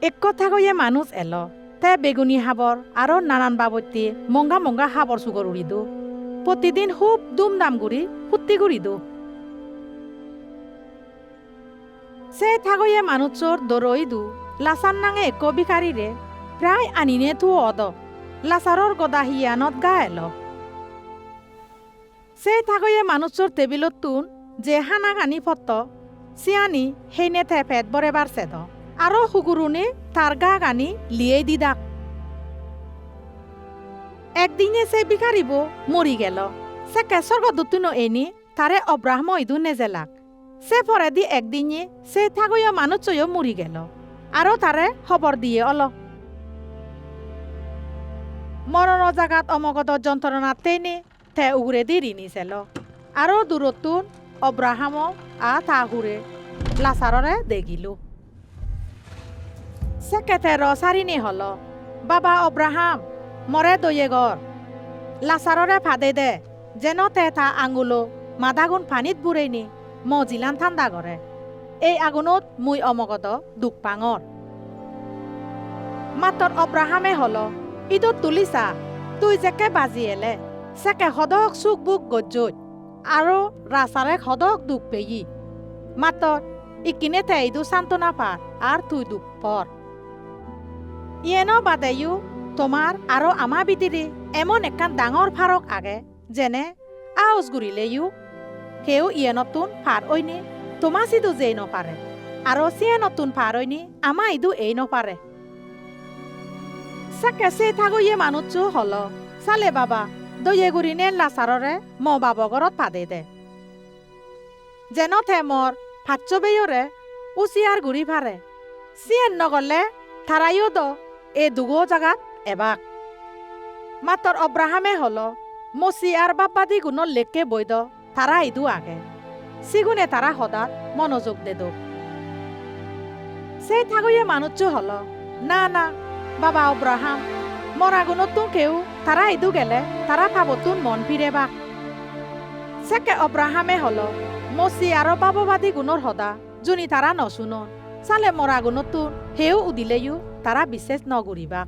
এক কথা কয়ে মানুষ এলো তে বেগুনি হাবর আরো নানান বাবত্যে মঙ্গা মঙ্গা হাবর সুগর উড়িদু প্রতিদিন খুব দুমদাম গুড়ি ফুর্তি গুড়িদু সে থাকয়ে মানুষর দরইদু লাসার নাঙে এক বিকারিরে প্রায় আনিনে তু অদ লাসারর গদা হিয়ানত গা এলো সে থাকয়ে মানুষর টেবিলত তুন যে হানা গানি ফত সিয়ানি হেনে থে ফেট বরে বারছে দ আরো হুগুরুনে তার গা গানি লিয়ে দিদাক একদিনে সে বিকারিব মরি গেল সে কেশর গদুতুন এনি তারে অব্রাহ্ম ইদু নেজেলাক সে পরে দি একদিনে সে থাকয়ে মানুষও মরি গেল আরো তারে খবর দিয়ে অল মরণ জাগাত অমগত যন্ত্রণা টেনে তে উগরে দি ঋণি চেল আরো দূরতুন অব্রাহাম আ তাহুরে লাসাররে দেখিলু সে কেতে রসারিনি হল বাবা অব্রাহাম মরে দয়ে গর লাসাররে ফাদে দে যেন তে তা আঙুলো মাদাগুন পানিত বুড়েনি মজিলান ঠান্ডা করে এই আগুনত মুই অমগত দুখ পাঙর মাতর অব্রাহামে হল ইদত তুলিছা তুই যেকে বাজি এলে সেকে সদক চুক বুক গজ্জত আৰু ৰাচাৰে সদক দুখ পেয়ি মাতর ইকিনে তে ইদু সান্তনা পার আর তুই দুখ পর ইয়েন বাদেও তোমার আরো আমা বিদিরে এমন একান ডাঙর ফারক আগে যেনে আউজ গুৰিলেও কেউ ইয়ে নতুন ফার ওইনি তোমা সিদু যেই নপারে আর সিয়ে নতুন ফার ওইনি আমা ইদু এই নপারে সাকে সে থাকো ইয়ে মানুষ হল সালে বাবা দয়ে গুরিনে লাসাররে ম বাবগরত পাদে দে যেন থে মর ফাচ্চ বেয়রে উচিয়ার গুড়ি ফারে সিয়েন নগলে থারাইও দ এ দুগো জাগাত এবাক মাতর অব্রাহামে হল মসি আর বাপ্পাদি গুণ লেকে বৈদ তারা ইদু আগে সিগুনে তারা হদাত মনোযোগ দে দো সে থাকয়ে মানুষ হল না না বাবা অব্রাহাম মরা গুণতুন কেউ তারা ইদু গেলে তারা পাবতুন মন ফিরে বাক সেকে অব্রাহামে হল মসি আর বাববাদী গুণর হদা জুনি তারা নশুন সালে মরা গুণতুন হেউ উদিলেও তারা বিশেষ নগুরিবাক